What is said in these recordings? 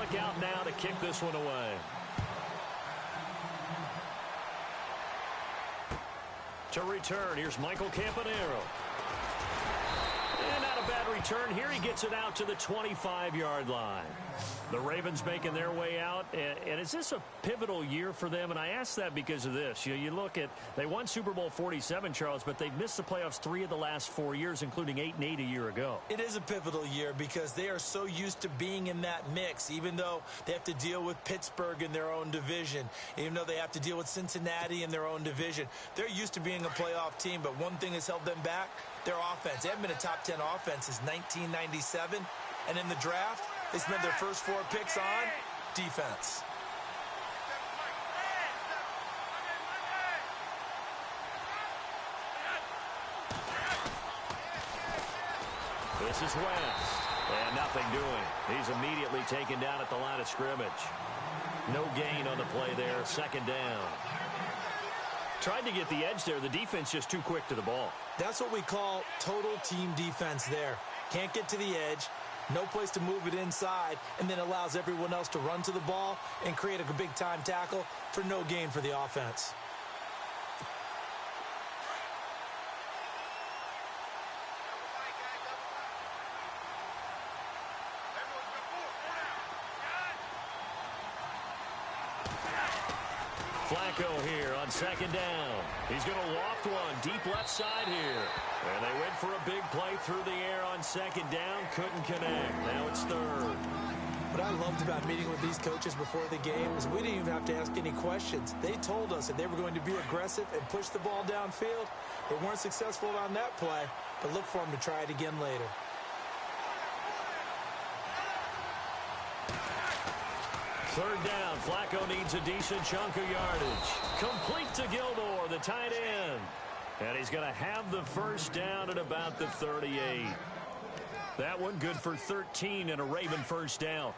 look out now to kick this one away. To return, here's Michael Campanero. And not a bad return here. He gets it out to the 25-yard line. The Ravens making their way out. And is this a pivotal year for them? And I ask that because of this. You look at, they won Super Bowl 47, Charles, but they've missed the playoffs 3 of the last 4 years, including 8-8 a year ago. It is a pivotal year because they are so used to being in that mix, even though they have to deal with Pittsburgh in their own division, even though they have to deal with Cincinnati in their own division. They're used to being a playoff team, but one thing has held them back, their offense. They haven't been a top 10 offense since 1997, and in the draft, they spent their first 4 picks on defense. This is West, and nothing doing. He's immediately taken down at the line of scrimmage. No gain on the play there, second down. Tried to get the edge there. The defense just too quick to the ball. That's what we call total team defense there. Can't get to the edge, no place to move it inside, and then allows everyone else to run to the ball and create a big-time tackle for no gain for the offense. Flacco here on second down. He's going to loft one deep left side here. And they went for a big play through the air on second down. Couldn't connect. Now it's third. What I loved about meeting with these coaches before the game is we didn't even have to ask any questions. They told us that they were going to be aggressive and push the ball downfield. They weren't successful on that play, but look for them to try it again later. Third down. Flacco needs a decent chunk of yardage. Complete to Gilmore, the tight end. And he's going to have the first down at about the 38. That one good for 13 and a Raven first down.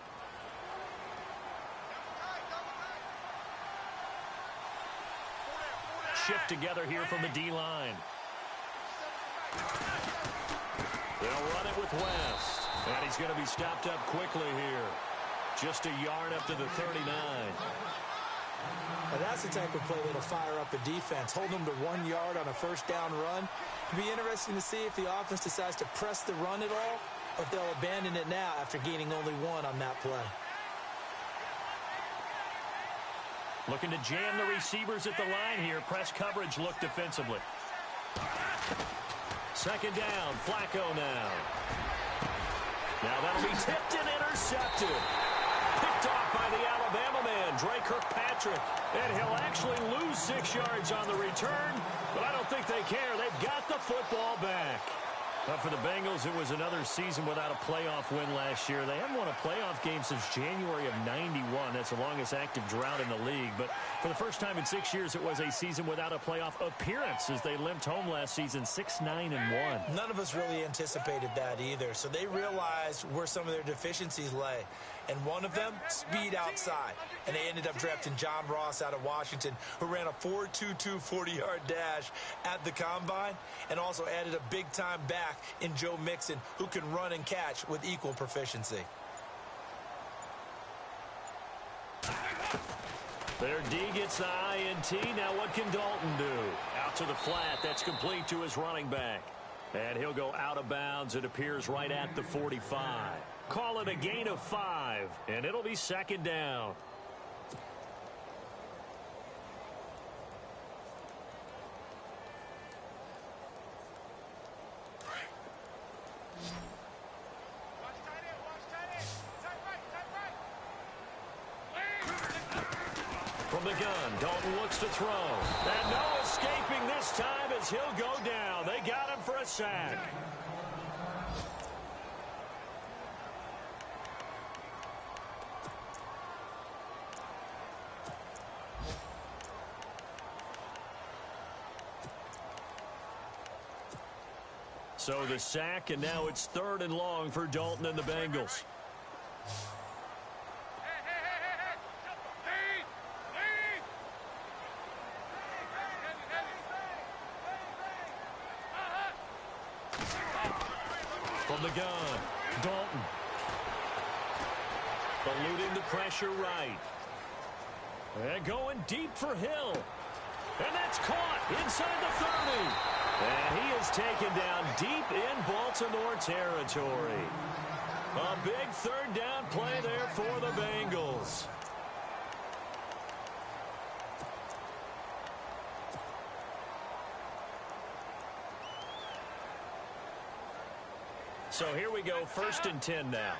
Shift together here from the D-line. They'll run it with West. And he's going to be stopped up quickly here. Just a yard up to the 39. Now that's the type of play that'll fire up a defense. Hold them to 1 yard on a first down run. It'll be interesting to see if the offense decides to press the run at all, or if they'll abandon it now after gaining only 1 on that play. Looking to jam the receivers at the line here. Press coverage look defensively. Second down, Flacco now. Now that'll be tipped and intercepted. Picked off by the Alabama man, Dre Kirkpatrick. And he'll actually lose 6 yards on the return, but I don't think they care. They've got the football back. But for the Bengals, it was another season without a playoff win last year. They haven't won a playoff game since January of '91. That's the longest active drought in the league. But for the first time in 6 years, it was a season without a playoff appearance as they limped home last season 6-9-1. None of us really anticipated that either. So they realized where some of their deficiencies lay. And one of them, speed outside. And they ended up drafting John Ross out of Washington, who ran a 4.22 40-yard dash at the Combine, and also added a big-time back in Joe Mixon, who can run and catch with equal proficiency. Their D gets the INT. Now what can Dalton do? Out to the flat. That's complete to his running back. And he'll go out of bounds. It appears right at the 45. Call it a gain of 5, and it'll be second down. From the gun, Dalton looks to throw. And no escaping this time as he'll go down. They got him for a sack. So the sack, and now it's 3rd and long for Dalton and the Bengals. From the gun, Dalton. Eluding the pressure right. And going deep for Hill. And that's caught inside the 30. And he is taken down deep in Baltimore territory. A big third down play there for the Bengals. So here we go, 1st and 10 now.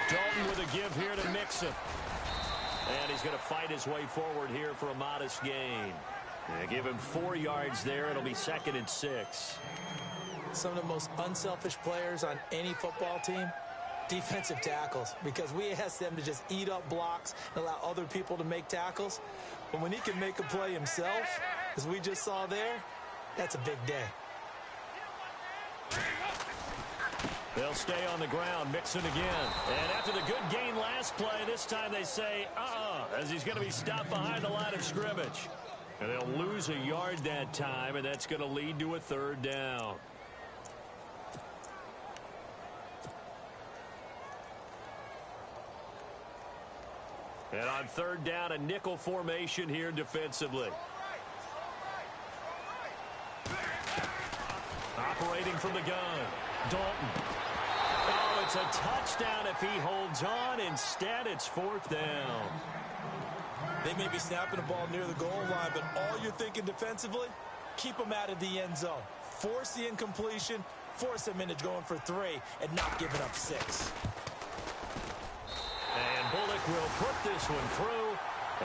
Dalton with a give here to Mixon. And he's going to fight his way forward here for a modest gain. Give him 4 yards there. It'll be 2nd and 6. Some of the most unselfish players on any football team, defensive tackles, because we ask them to just eat up blocks and allow other people to make tackles. But when he can make a play himself, as we just saw there, that's a big day. They'll stay on the ground. Mixon again. And after the good gain last play, this time they say, as he's going to be stopped behind the line of scrimmage. And they'll lose a yard that time, and that's going to lead to a 3rd down. And on 3rd down, a nickel formation here defensively. Operating from the gun, Dalton. Oh, it's a touchdown if he holds on. Instead, it's 4th down. They may be snapping the ball near the goal line, but all you're thinking defensively, keep them out of the end zone. Force the incompletion, force them into going for 3, and not giving up 6. And Bullock will put this one through,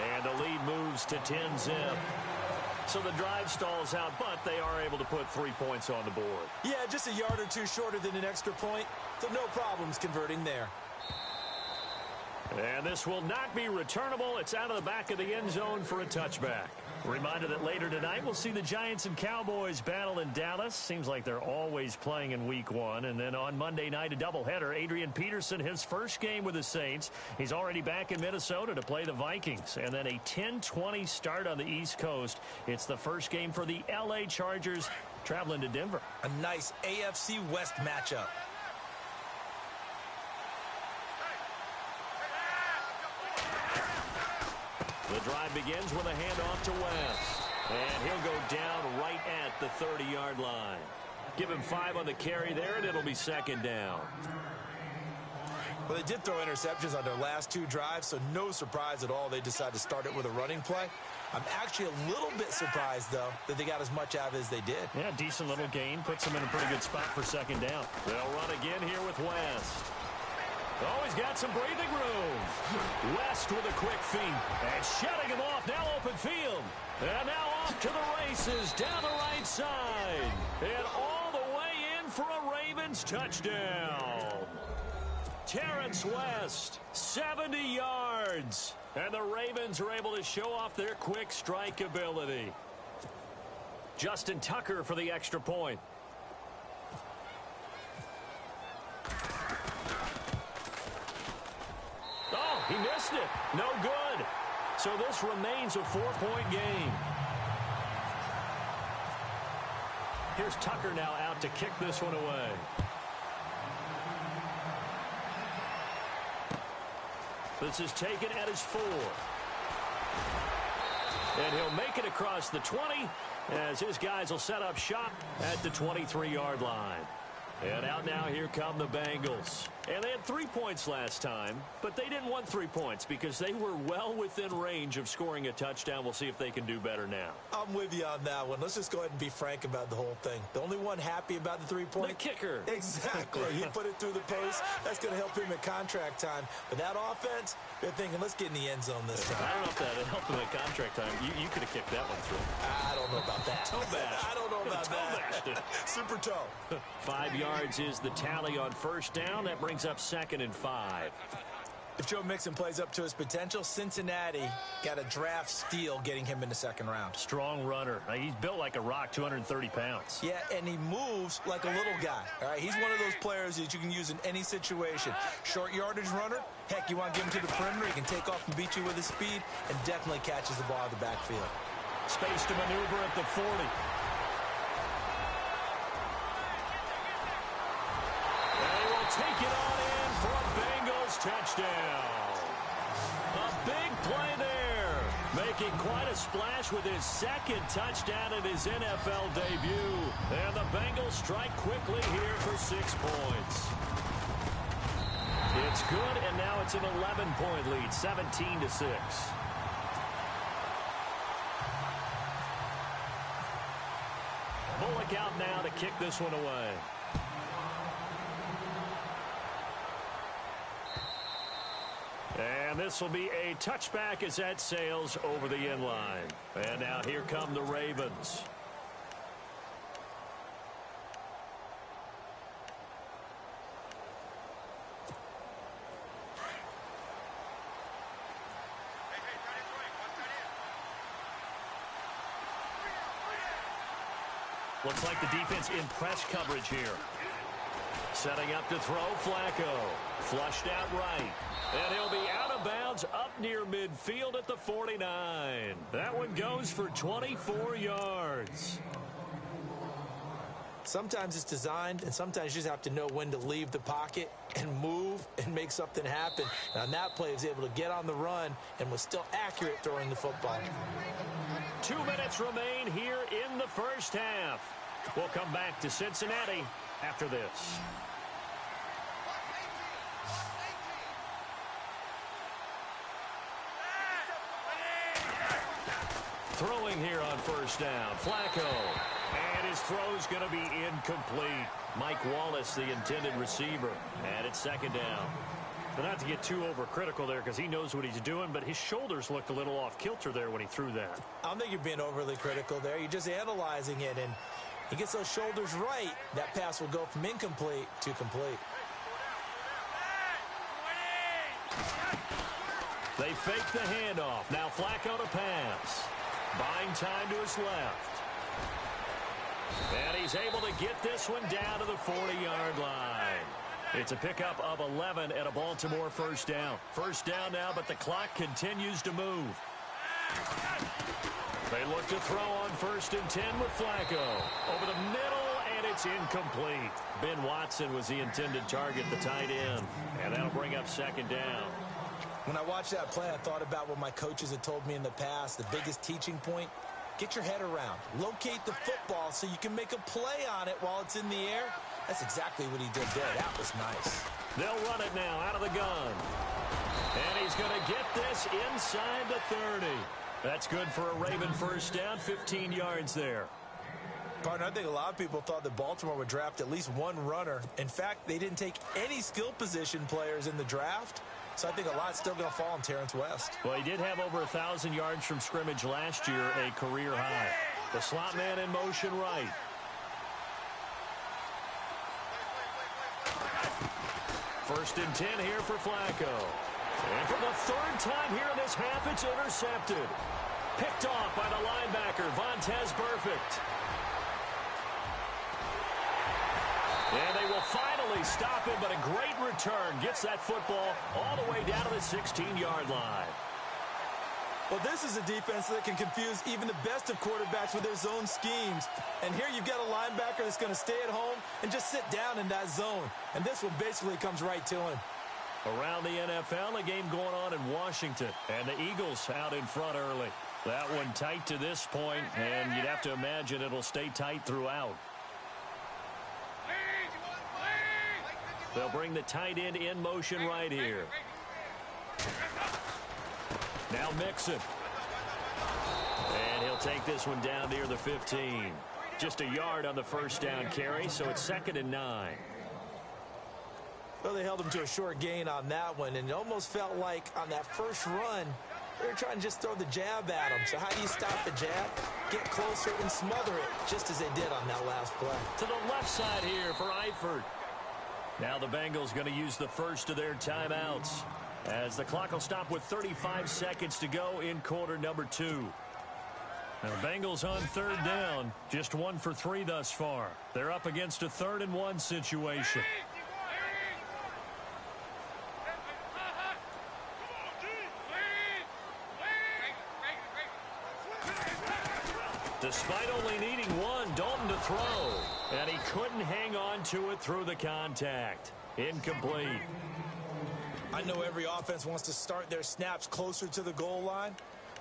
and the lead moves to 10-zip. So the drive stalls out, but they are able to put 3 points on the board. Yeah, just a yard or 2 shorter than an extra point, so no problems converting there. And this will not be returnable. It's out of the back of the end zone for a touchback. Reminder that later tonight we'll see the Giants and Cowboys battle in Dallas. Seems like they're always playing in week 1. And then on Monday night, a doubleheader. Adrian Peterson, his first game with the Saints. He's already back in Minnesota to play the Vikings. And then a 10-20 start on the East Coast. It's the first game for the L.A. Chargers traveling to Denver. A nice AFC West matchup. The drive begins with a handoff to West. And he'll go down right at the 30-yard line. Give him 5 on the carry there, and it'll be 2nd down. Well, they did throw interceptions on their last 2 drives, so no surprise at all they decided to start it with a running play. I'm actually a little bit surprised, though, that they got as much out of it as they did. Yeah, decent little gain. Puts them in a pretty good spot for 2nd down. They'll run again here with West. Oh, he's got some breathing room. West with a quick feed. And shutting him off. Now open field. And now off to the races down the right side. And all the way in for a Ravens touchdown. Terrence West, 70 yards. And the Ravens are able to show off their quick strike ability. Justin Tucker for the extra point. Oh, he missed it. No good. So this remains a 4-point game. Here's Tucker now out to kick this one away. This is taken at his 4. And he'll make it across the 20 as his guys will set up shop at the 23-yard line. And out now, here come the Bengals. And they had 3 points last time, but they didn't want 3 points because they were well within range of scoring a touchdown. We'll see if they can do better now. I'm with you on that one. Let's just go ahead and be frank about the whole thing. The only one happy about the 3-point? The kicker. Exactly. He put it through the post. That's going to help him at contract time. But that offense, they're thinking, let's get in the end zone this time. I don't know if that helped him at contract time. You could have kicked that one through. I don't know about that. Toe bash. I don't know about that. Super toe. 5 yards is the tally on first down. That brings up 2nd and 5. If Joe Mixon plays up to his potential, Cincinnati got a draft steal getting him in the 2nd round. Strong runner. He's built like a rock, 230 pounds. Yeah, and he moves like a little guy. All right, he's one of those players that you can use in any situation. Short yardage runner, heck, you want to get him to the perimeter, he can take off and beat you with his speed, and definitely catches the ball out of the backfield. Space to maneuver at the 40. touchdown. A big play there, making quite a splash with his second touchdown in his NFL debut. And the Bengals strike quickly here for 6 points. It's good, and now it's an 11-point lead, 17-6. Bullock out now to kick this one away. And this will be a touchback as that sails over the end line. And now here come the Ravens. Looks like the defense in press coverage here. Setting up to throw, Flacco. Flushed out right. And he'll be out of bounds up near midfield at the 49. That one goes for 24 yards. Sometimes it's designed, and sometimes you just have to know when to leave the pocket and move and make something happen. And on that play, he was able to get on the run and was still accurate throwing the football. 2 minutes remain here in the first half. We'll come back to Cincinnati after this. Throwing here on first down, Flacco. And his throw's going to be incomplete. Mike Wallace, the intended receiver. And it's second down. But not to get too overcritical there because he knows what he's doing, but his shoulders looked a little off kilter there when he threw that. I don't think you're being overly critical there. You're just analyzing it, and he gets those shoulders right. That pass will go from incomplete to complete. They fake the handoff. Now Flacco to pass. Buying time to his left. And he's able to get this one down to the 40-yard line. It's a pickup of 11 at a Baltimore first down. First down now, but the clock continues to move. They look to throw on 1st and 10 with Flacco. Over the middle, and it's incomplete. Ben Watson was the intended target, the tight end. And that'll bring up second down. When I watched that play, I thought about what my coaches had told me in the past. The biggest teaching point, get your head around. Locate the football so you can make a play on it while it's in the air. That's exactly what he did there. That was nice. They'll run it now out of the gun. And he's going to get this inside the 30. That's good for a Raven first down, 15 yards there. Partner, I think a lot of people thought that Baltimore would draft at least one runner. In fact, they didn't take any skill position players in the draft. So I think a lot's still going to fall on Terrence West. Well, he did have over 1,000 yards from scrimmage last year, a career high. The slot man in motion right. First and 10 here for Flacco. And for the third time here in this half, it's intercepted. Picked off by the linebacker, Vontaze Burfict. And they will finally stop him, but a great return. Gets that football all the way down to the 16-yard line. Well, this is a defense that can confuse even the best of quarterbacks with their zone schemes. And here you've got a linebacker that's going to stay at home and just sit down in that zone. And this one basically comes right to him. Around the NFL, a game going on in Washington. And the Eagles out in front early. That one tight to this point, and you'd have to imagine it'll stay tight throughout. They'll bring the tight end in motion right here. Now Mixon. And he'll take this one down near the 15. Just a yard on the first down carry, so it's 2nd and 9. Well, they held him to a short gain on that one, and it almost felt like on that first run, they were trying to just throw the jab at him. So how do you stop the jab? Get closer and smother it, just as they did on that last play. To the left side here for Eifert. Now the Bengals going to use the first of their timeouts, as the clock will stop with 35 seconds to go in quarter number 2. Now the Bengals on 3rd down, just 1 for 3 thus far. They're up against a 3rd and 1 situation. Despite only needing 1, Dalton to throw. And he couldn't hang on to it through the contact. Incomplete. I know every offense wants to start their snaps closer to the goal line,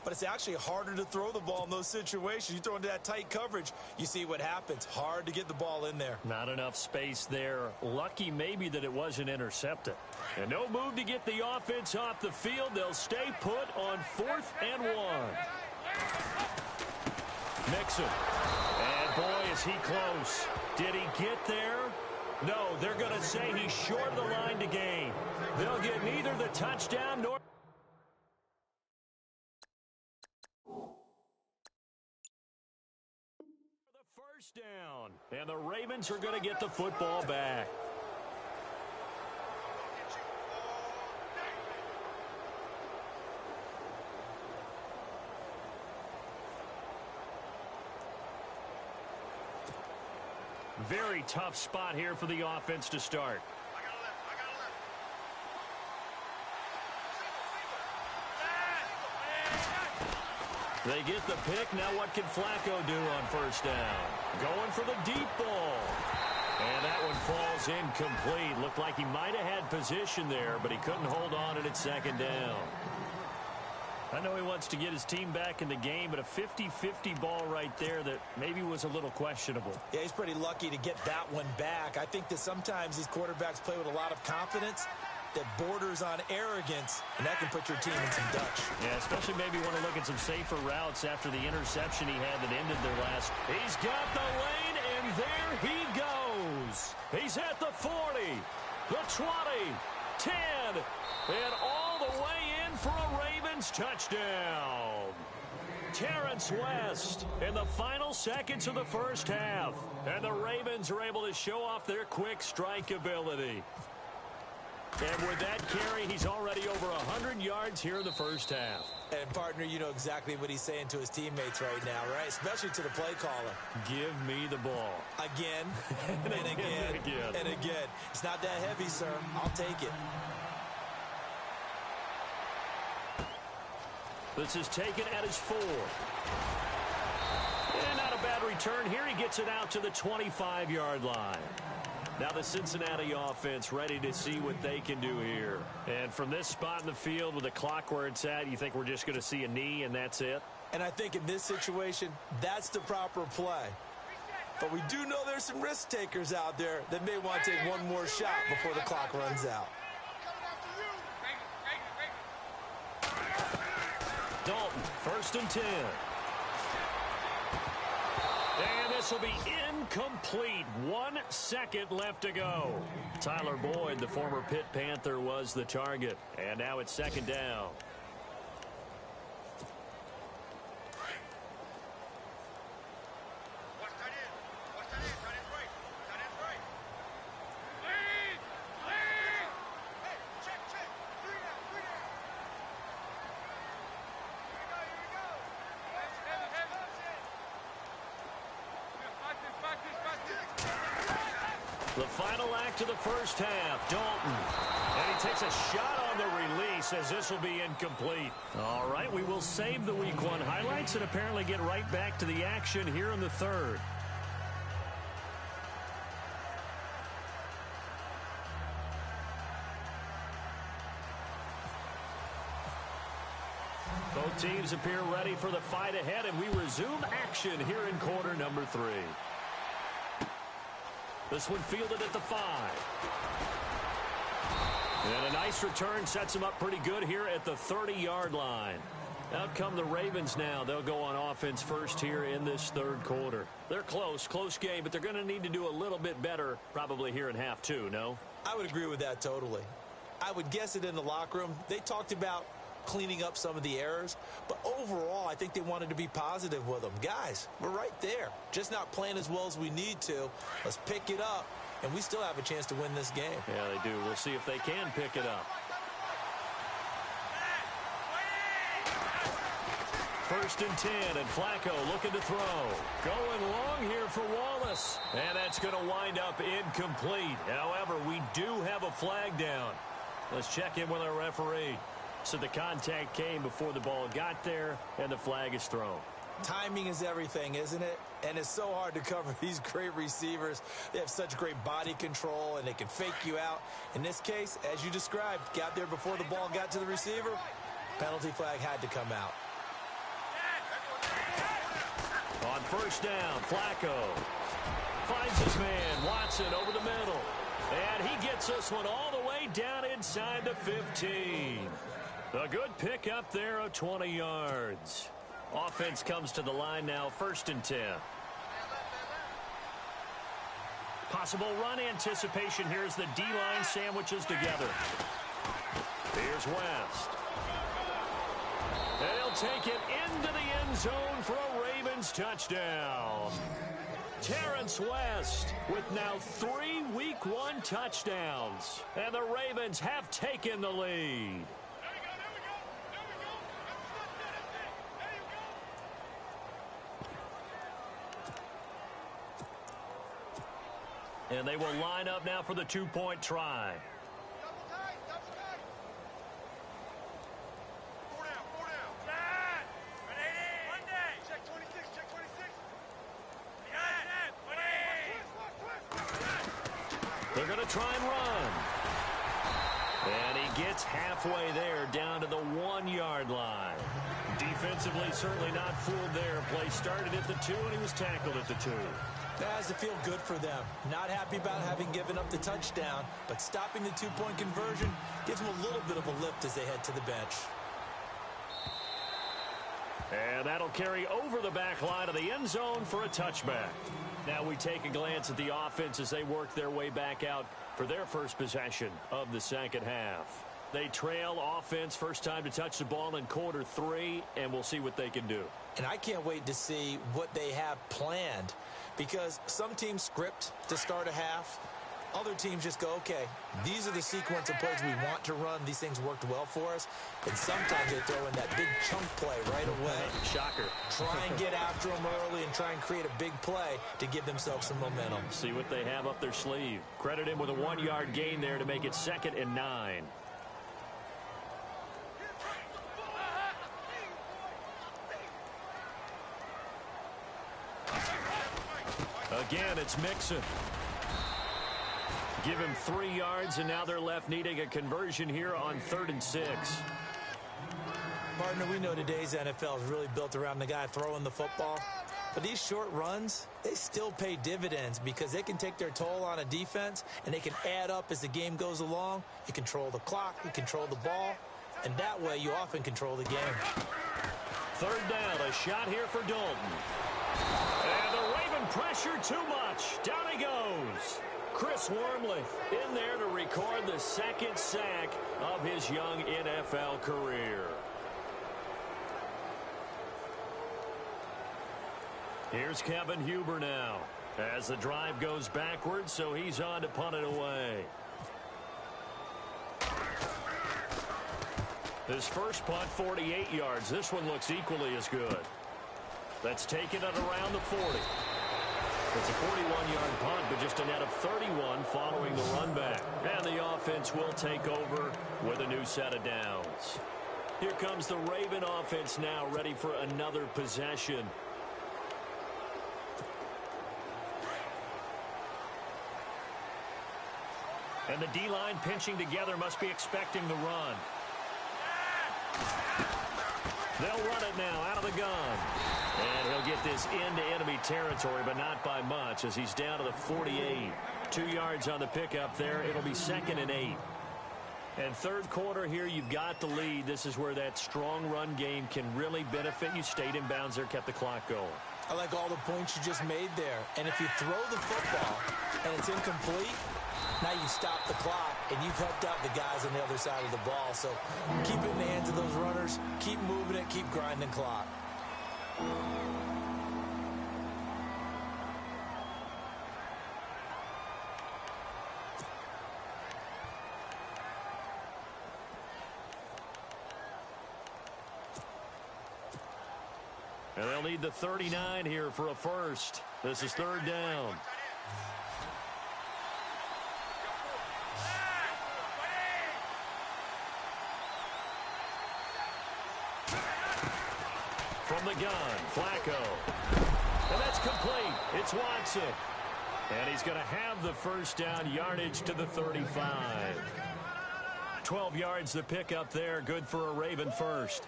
but it's actually harder to throw the ball in those situations. You throw into that tight coverage, you see what happens. Hard to get the ball in there. Not enough space there. Lucky maybe that it wasn't intercepted. And no move to get the offense off the field. They'll stay put on 4th and 1. Mixon. And boy, is he close. Did he get there? No, they're going to say he's short of the line to gain. They'll get neither the touchdown nor the first down. And the Ravens are going to get the football back. Very tough spot here for the offense to start. They get the pick. Now what can Flacco do on first down? Going for the deep ball. And that one falls incomplete. Looked like he might have had position there, but he couldn't hold on, and it's second down. I know he wants to get his team back in the game, but a 50-50 ball right there that maybe was a little questionable. Yeah, he's pretty lucky to get that one back. I think that sometimes these quarterbacks play with a lot of confidence that borders on arrogance, and that can put your team in some Dutch. Yeah, especially maybe want to look at some safer routes after the interception he had that ended their last. He's got the lane, and there he goes. He's at the 40, the 20, 10, and all the way in for a Ravens touchdown. Terrence West in the final seconds of the first half. And the Ravens are able to show off their quick strike ability. And with that carry, he's already over 100 yards here in the first half. And, partner, you know exactly what he's saying to his teammates right now, right? Especially to the play caller. Give me the ball. Again, and again, and again. It's not that heavy, sir. I'll take it. This is taken at his 4. And not a bad return here. He gets it out to the 25-yard line. Now the Cincinnati offense ready to see what they can do here. And from this spot in the field with the clock where it's at, you think we're just going to see a knee and that's it? And I think in this situation, that's the proper play. But we do know there's some risk takers out there that may want to take one more shot before the clock runs out. Dalton, 1st and 10. And this will be incomplete. 1 second left to go. Tyler Boyd, the former Pitt Panther, was the target. And now it's second down. The final act of the first half, Dalton. And he takes a shot on the release as this will be incomplete. All right, we will save the Week 1 highlights and apparently get right back to the action here in the third. Both teams appear ready for the fight ahead, and we resume action here in quarter number 3. This one fielded at the 5. And a nice return sets him up pretty good here at the 30-yard line. Out come the Ravens now. They'll go on offense first here in this third quarter. They're close game, but they're going to need to do a little bit better probably here in half 2, no? I would agree with that totally. I would guess it in the locker room. They talked about cleaning up some of the errors, but overall I think they wanted to be positive with them. Guys, we're right there, just not playing as well as we need to. Let's pick it up, and we still have a chance to win this game. Yeah, they do. We'll see if they can pick it up. First and 10, and Flacco looking to throw. Going long here for Wallace, and that's going to wind up incomplete. However, we do have a flag down. Let's check in with our referee. So the contact came before the ball got there, and the flag is thrown. Timing is everything, isn't it? And it's so hard to cover these great receivers. They have such great body control, and they can fake you out. In this case, as you described, got there before the ball got to the receiver. Penalty flag had to come out. On first down, Flacco finds his man, Watson, over the middle. And he gets this one all the way down inside the 15. A good pick up there of 20 yards. Offense comes to the line now, 1st and 10. Possible run anticipation here as the D-line sandwiches together. Here's West. They'll take it into the end zone for a Ravens touchdown. Terrence West with now 3 Week 1 touchdowns. And the Ravens have taken the lead. And they will line up now for the 2-point try. They're going to try and run. And he gets halfway there, down to the 1-yard line. Defensively, certainly not fooled there. Play started at the 2, and he was tackled at the 2. That has to feel good for them. Not happy about having given up the touchdown, but stopping the 2-point conversion gives them a little bit of a lift as they head to the bench. And that'll carry over the back line of the end zone for a touchback. Now we take a glance at the offense as they work their way back out for their first possession of the second half. They trail offense, first time to touch the ball in quarter 3, and we'll see what they can do. And I can't wait to see what they have planned, because some teams script to start a half. Other teams just go, okay, these are the sequence of plays we want to run. These things worked well for us. And sometimes they throw in that big chunk play right away. Shocker. Try and get after them early and try and create a big play to give themselves some momentum. See what they have up their sleeve. Credit him with a 1-yard gain there to make it 2nd and 9. Again, it's Mixon. Give him 3 yards, and now they're left needing a conversion here on 3rd and 6. Partner, we know today's NFL is really built around the guy throwing the football. But these short runs, they still pay dividends because they can take their toll on a defense, and they can add up as the game goes along. You control the clock, you control the ball, and that way you often control the game. 3rd down, a shot here for Dalton. And the Raven pressure too much. Down he goes. Chris Wormley in there to record the 2nd sack of his young NFL career. Here's Kevin Huber now as the drive goes backwards, so he's on to punt it away. His first punt, 48 yards. This one looks equally as good. That's taken at around the 40. It's a 41-yard punt, but just a net of 31 following the run back. And the offense will take over with a new set of downs. Here comes the Raven offense now, ready for another possession. And the D-line pinching together, must be expecting the run. They'll run it now out of the gun. And he'll get this into enemy territory, but not by much as he's down to the 48. 2 yards on the pickup there. It'll be 2nd and 8. And 3rd quarter here, you've got the lead. This is where that strong run game can really benefit you. Stayed in bounds there, kept the clock going. I like all the points you just made there. And if you throw the football and it's incomplete, now you stop the clock, and you've helped out the guys on the other side of the ball. So keep it in the hands of those runners. Keep moving it. Keep grinding clock. And they'll need the 39 here for a first. This is 3rd down. From the gun, Flacco. And that's complete. It's Watson. And he's going to have the first down, yardage to the 35. 12 yards to pick up there. Good for a Raven first.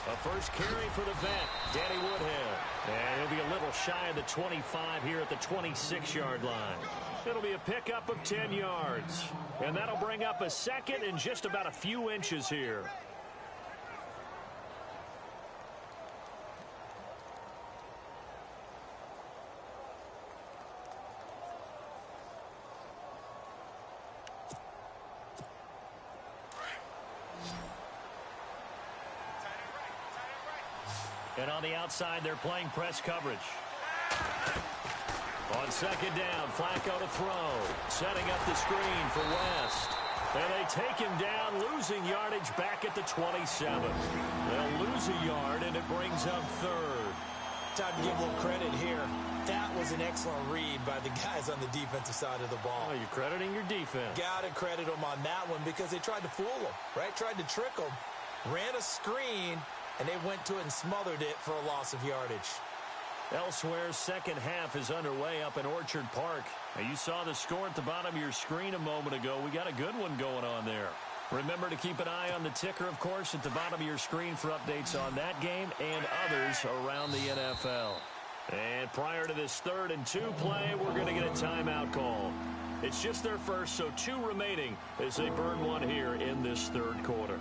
A first carry for the vet, Danny Woodhead. And he'll be a little shy of the 25 here at the 26-yard line. It'll be a pickup of 10 yards. And that'll bring up a second and just about a few inches here. And on the outside, they're playing press coverage. On second down, Flacco to throw. Setting up the screen for West. And they take him down, losing yardage back at the 27. They'll lose a yard, and it brings up third. Time to give a little credit here. That was an excellent read by the guys on the defensive side of the ball. Oh, you're crediting your defense. Got to credit them on that one because they tried to fool them, right? Tried to trick them. Ran a screen, and they went to it and smothered it for a loss of yardage. Elsewhere, second half is underway up in Orchard Park. Now, you saw the score at the bottom of your screen a moment ago. We got a good one going on there. Remember to keep an eye on the ticker, of course, at the bottom of your screen for updates on that game and others around the NFL. And prior to this 3rd and 2 play, we're going to get a timeout call. It's just their first, so 2 remaining as they burn one here in this 3rd quarter.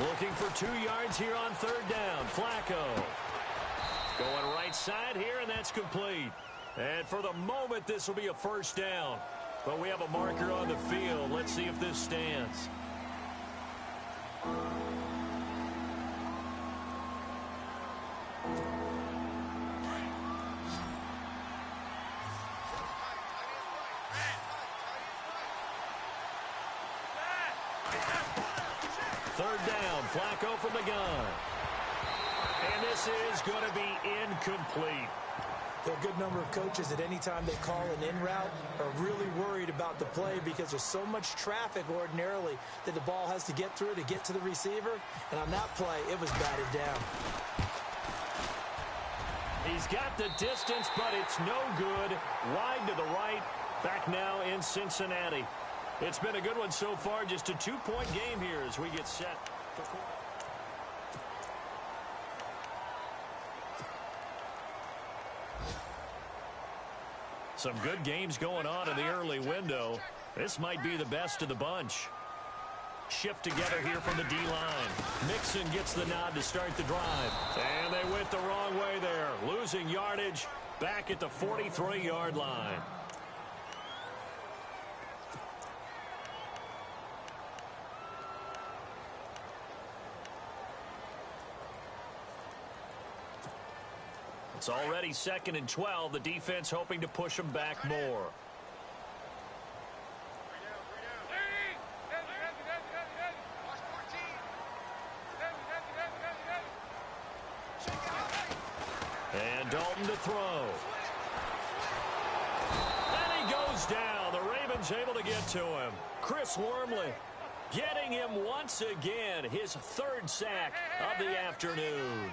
Looking for 2 yards here on 3rd down. Flacco going right side here, and that's complete. And for the moment, this will be a first down. But we have a marker on the field. Let's see if this stands. Third down, Flacco from the gun. And this is going to be incomplete. There are a good number of coaches at any time they call an in route are really worried about the play because there's so much traffic ordinarily that the ball has to get through to get to the receiver. And on that play, it was batted down. He's got the distance, but it's no good. Wide to the right. Back now in Cincinnati. It's been a good one so far. Just a 2-point game here as we get set for quarter. Some good games going on in the early window. This might be the best of the bunch. Shift together here from the D-line. Mixon gets the nod to start the drive. And they went the wrong way there. Losing yardage back at the 43-yard line. It's already 2nd and 12. The defense hoping to push them back more. And Dalton to throw. And he goes down. The Ravens able to get to him. Chris Wormley getting him once again. His 3rd sack of the afternoon.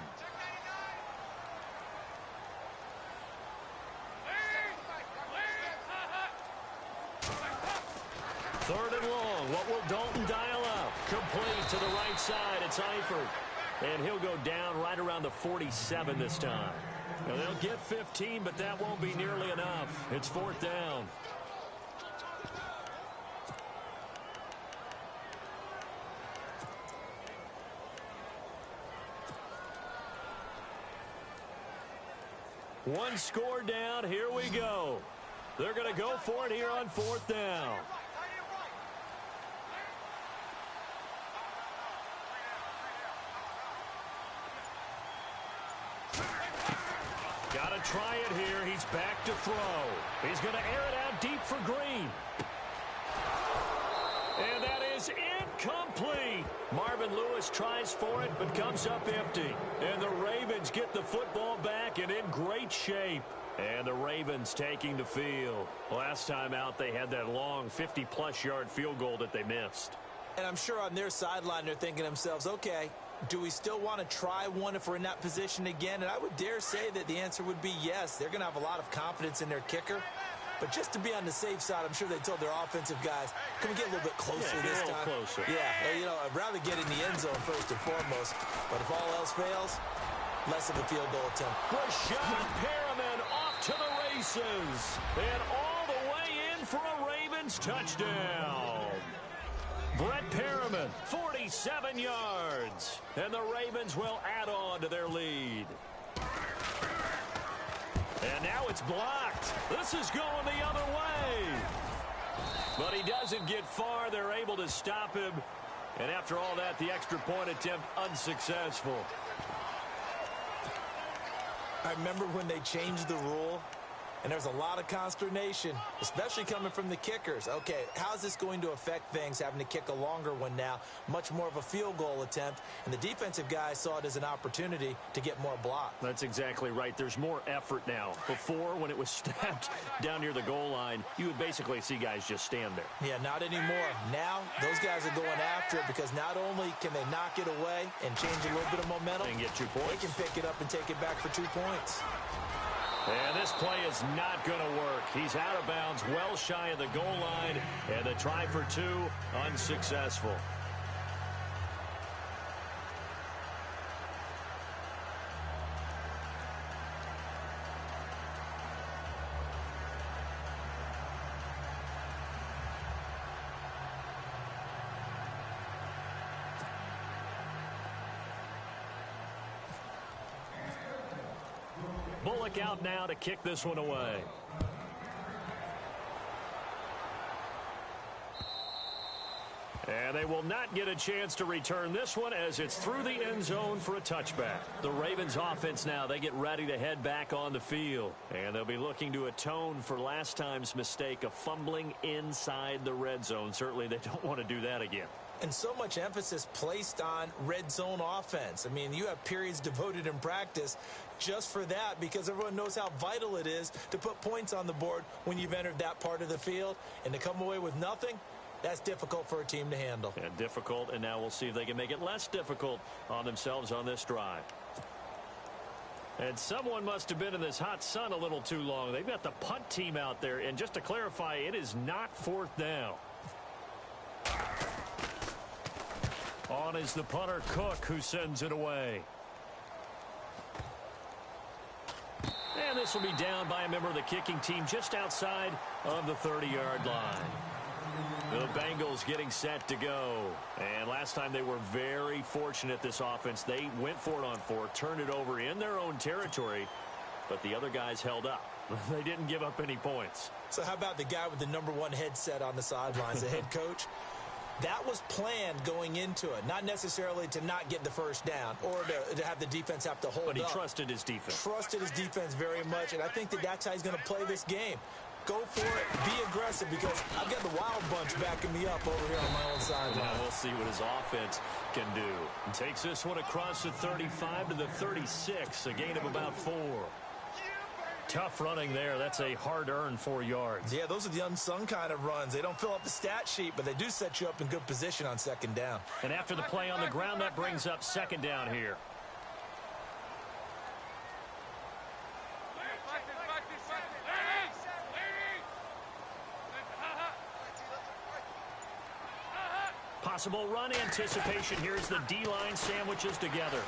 3rd and long. What will Dalton dial up? Complete to the right side. It's Eifert. And he'll go down right around the 47 this time. Now, they'll get 15, but that won't be nearly enough. It's 4th down. One score down. Here we go. They're going to go for it here on 4th down. Got to try it here. He's back to throw. He's going to air it out deep for Green. And that is incomplete. Marvin Lewis tries for it, but comes up empty. And the Ravens get the football back and in great shape. And the Ravens taking the field. Last time out, they had that long 50-plus yard field goal that they missed. And I'm sure on their sideline, they're thinking to themselves, okay, do we still want to try one if we're in that position again? And I would dare say that the answer would be yes. They're going to have a lot of confidence in their kicker. But just to be on the safe side, I'm sure they told their offensive guys, can we get a little bit closer this time? Closer. Yeah, you know, I'd rather get in the end zone first and foremost. But if all else fails, less of a field goal attempt. Rashad Perriman off to the races. And all the way in for a Ravens touchdown. Brett Perriman, 47 yards. And the Ravens will add on to their lead. And now it's blocked. This is going the other way. But he doesn't get far. They're able to stop him. And after all that, the extra point attempt unsuccessful. I remember when they changed the rule, and there's a lot of consternation, especially coming from the kickers. Okay, how's this going to affect things, having to kick a longer one now, much more of a field goal attempt, and the defensive guys saw it as an opportunity to get more block. That's exactly right. There's more effort now. Before, when it was snapped down near the goal line, you would basically see guys just stand there. Yeah, not anymore. Now, those guys are going after it because not only can they knock it away and change a little bit of momentum, and get 2 points. They can pick it up and take it back for 2 points. And this play is not going to work. He's out of bounds, well shy of the goal line, and the try for 2, unsuccessful. Bullock out now to kick this one away. And they will not get a chance to return this one as it's through the end zone for a touchback. The Ravens offense now, they get ready to head back on the field. And they'll be looking to atone for last time's mistake of fumbling inside the red zone. Certainly they don't want to do that again. And so much emphasis placed on red zone offense. I mean, you have periods devoted in practice just for that because everyone knows how vital it is to put points on the board when you've entered that part of the field. And to come away with nothing, that's difficult for a team to handle. Yeah, difficult, and now we'll see if they can make it less difficult on themselves on this drive. And someone must have been in this hot sun a little too long. They've got the punt team out there, and just to clarify, it is not 4th down. On is the punter, Cook, who sends it away. And this will be down by a member of the kicking team just outside of the 30-yard line. The Bengals getting set to go. And last time they were very fortunate, this offense. They went for it on 4, turned it over in their own territory, but the other guys held up. They didn't give up any points. So how about the guy with the #1 headset on the sidelines, the head coach? That was planned going into it, not necessarily to not get the first down or to have the defense have to hold up. But he trusted his defense. Trusted his defense very much, and I think that's how he's going to play this game. Go for it, be aggressive, because I've got the wild bunch backing me up over here on my own sideline. Now we'll see what his offense can do. And takes this one across the 35 to the 36, a gain of about 4. Tough running there. That's a hard-earned 4 yards. Yeah, those are the unsung kind of runs. They don't fill up the stat sheet, but they do set you up in good position on 2nd down. And after the play on the ground, that brings up 2nd down here. Possible run anticipation. Here's the D-line sandwiches together.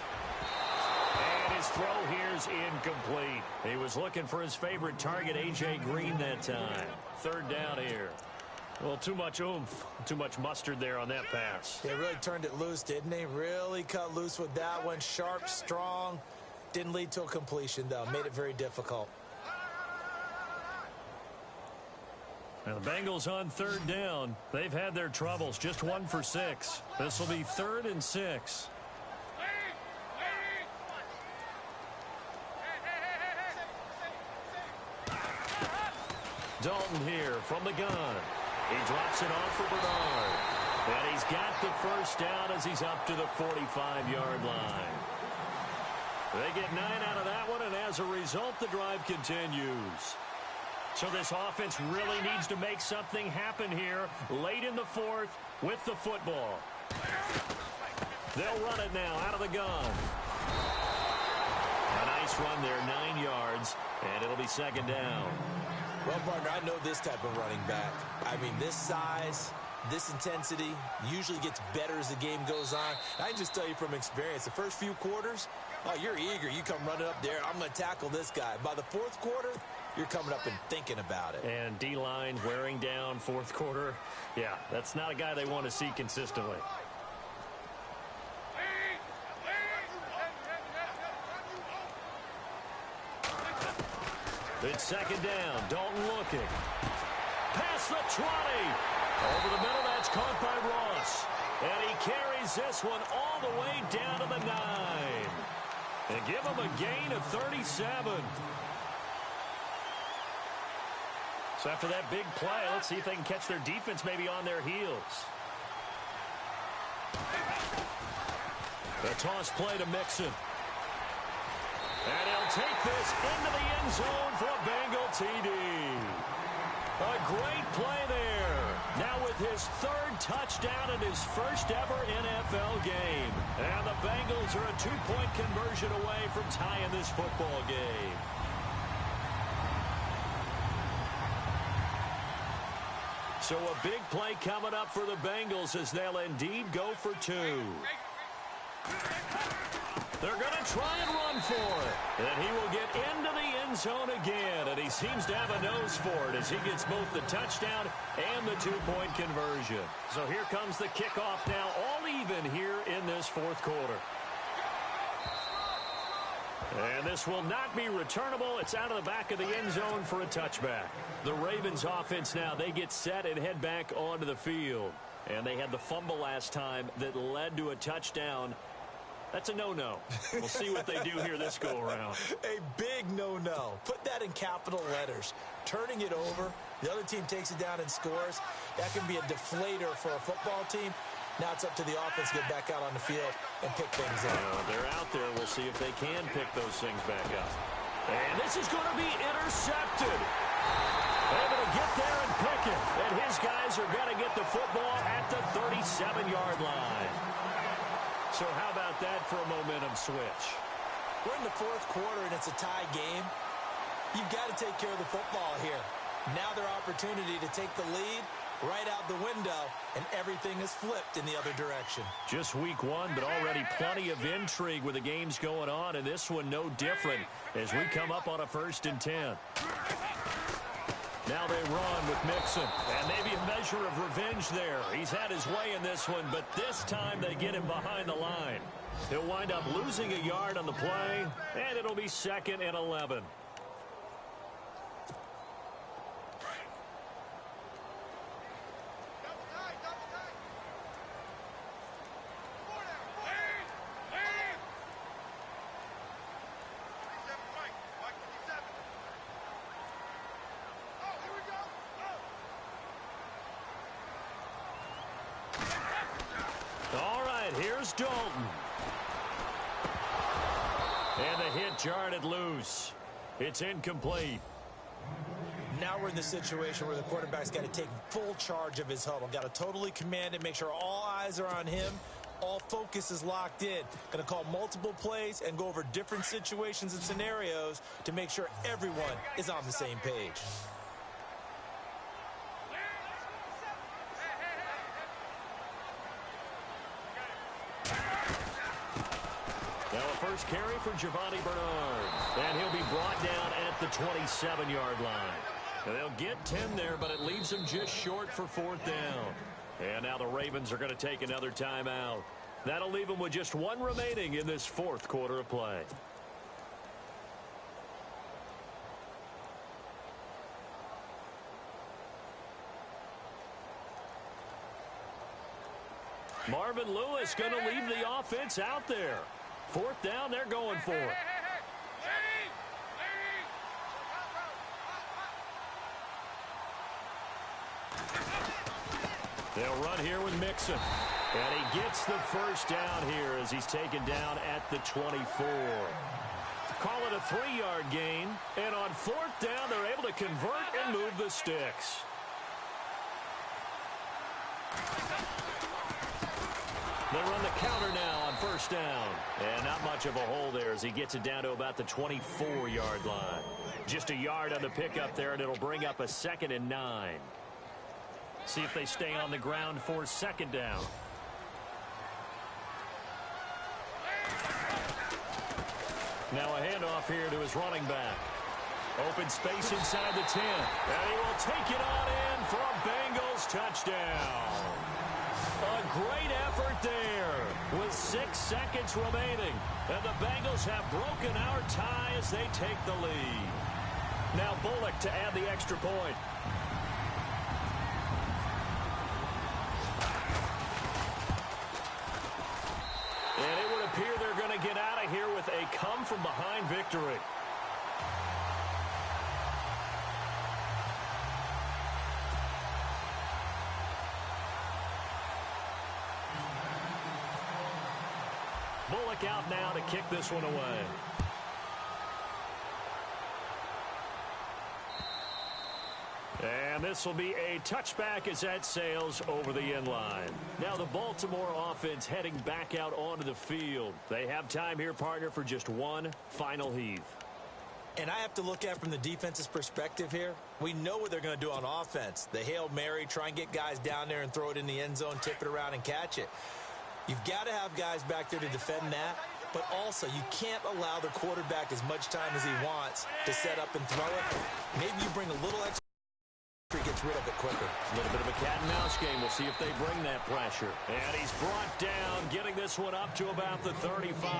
And his throw here's incomplete. He was looking for his favorite target, A.J. Green, that time. Third down here. Well, too much oomph, too much mustard there on that pass. They really turned it loose, didn't they? Really cut loose with that one. Sharp, strong. Didn't lead to a completion, though. Made it very difficult. Now the Bengals on third down. They've had their troubles. Just 1 for 6. This will be 3rd and 6. Dalton here from the gun. He drops it off for Bernard. And he's got the first down as he's up to the 45-yard line. They get 9 out of that one, and as a result, the drive continues. So this offense really needs to make something happen here late in the 4th with the football. They'll run it now out of the gun. A nice run there, 9 yards, and it'll be 2nd down. Well, partner, I know this type of running back. I mean, this size, this intensity usually gets better as the game goes on. I can just tell you from experience, the first few quarters, oh, you're eager. You come running up there, I'm going to tackle this guy. By the 4th quarter, you're coming up and thinking about it. And D-line wearing down 4th quarter. Yeah, that's not a guy they want to see consistently. It's 2nd down. Dalton looking. Past the 20. Over the middle, that's caught by Ross. And he carries this one all the way down to the 9. And give him a gain of 37. So after that big play, let's see if they can catch their defense maybe on their heels. A toss play to Mixon. And he'll take this into the end zone for a Bengal TD. A great play there. Now with his 3rd touchdown in his first ever NFL game. And the Bengals are a 2-point conversion away from tying this football game. So a big play coming up for the Bengals as they'll indeed go for 2. They're going to try and run for it. And he will get into the end zone again. And he seems to have a nose for it as he gets both the touchdown and the 2-point conversion. So here comes the kickoff now, all even here in this 4th quarter. And this will not be returnable. It's out of the back of the end zone for a touchback. The Ravens offense now, they get set and head back onto the field. And they had the fumble last time that led to a touchdown. That's a no-no. We'll see what they do here this go-around. A big no-no. Put that in capital letters. Turning it over, the other team takes it down and scores. That can be a deflator for a football team. Now it's up to the offense to get back out on the field and pick things up. They're out there. We'll see if they can pick those things back up. And this is going to be intercepted. Able to get there and pick it. And his guys are going to get the football at the 37-yard line. So how about that for a momentum switch? We're in the 4th quarter, and it's a tie game. You've got to take care of the football here. Now their opportunity to take the lead right out the window, and everything is flipped in the other direction. Just week 1, but already plenty of intrigue with the games going on, and this one no different as we come up on a 1st and 10. Now they run with Mixon, and maybe a measure of revenge there. He's had his way in this one, but this time they get him behind the line. He'll wind up losing a yard on the play, and it'll be 2nd and 11. Here's Dalton. And the hit jarred it loose. It's incomplete. Now we're in the situation where the quarterback's got to take full charge of his huddle. Got to totally command it, make sure all eyes are on him. All focus is locked in. Going to call multiple plays and go over different situations and scenarios to make sure everyone is on the same page. first carry for Giovanni Bernard. And he'll be brought down at the 27-yard line. They'll get 10 there, but it leaves them just short for 4th down. And now the Ravens are going to take another timeout. That'll leave them with just 1 remaining in this 4th quarter of play. Marvin Lewis going to leave the offense out there. 4th down, they're going for it. They'll run here with Mixon. And he gets the first down here as he's taken down at the 24. Call it a 3-yard gain. And on 4th down, they're able to convert and move the sticks. They run the counter now on 1st down. And not much of a hole there as he gets it down to about the 24-yard line. Just a yard on the pickup there, and it'll bring up a 2nd and 9. See if they stay on the ground for 2nd down. Now a handoff here to his running back. Open space inside the 10. And he will take it on in for a Bengals touchdown. A great effort there with 6 seconds remaining. And the Bengals have broken our tie as they take the lead. Now Bullock to add the extra point. And it would appear they're going to get out of here with a come-from-behind victory. Bullock out now to kick this one away. And this will be a touchback as that sails over the end line. Now the Baltimore offense heading back out onto the field. They have time here, partner, for just one final heave. And I have to look at it from the defense's perspective here. We know what they're going to do on offense. The Hail Mary, try and get guys down there and throw it in the end zone, tip it around and catch it. You've got to have guys back there to defend that. But also, you can't allow the quarterback as much time as he wants to set up and throw it. Maybe you bring a little extra. He gets rid of it quicker. A little bit of a cat-and-mouse game. We'll see if they bring that pressure. And he's brought down, getting this one up to about the 35.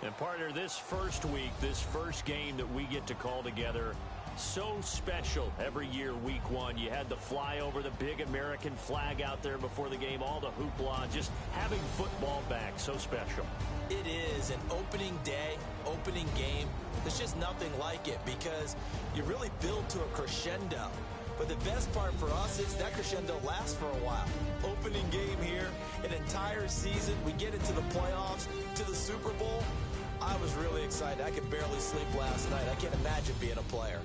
And, partner, this first week, this first game that we get to call together, so special every year, week 1. You had the flyover, the big American flag out there before the game, all the hoopla, just having football back, so special. It is an opening day, opening game. There's just nothing like it because you really build to a crescendo. But the best part for us is that crescendo lasts for a while. Opening game here, an entire season. We get into the playoffs, to the Super Bowl. I was really excited. I could barely sleep last night. I can't imagine being a player.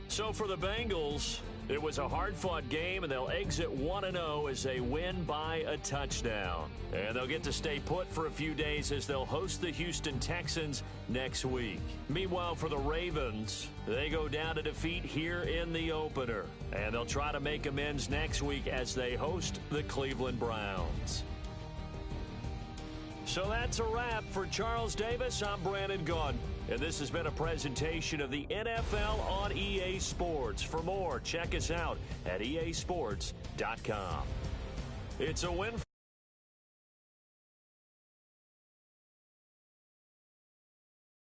So for the Bengals, it was a hard-fought game, and they'll exit 1-0 as they win by a touchdown. And they'll get to stay put for a few days as they'll host the Houston Texans next week. Meanwhile, for the Ravens, they go down to defeat here in the opener. And they'll try to make amends next week as they host the Cleveland Browns. So that's a wrap for Charles Davis. I'm Brandon Gaudin. And this has been a presentation of the NFL on EA Sports. For more, check us out at easports.com. It's a win.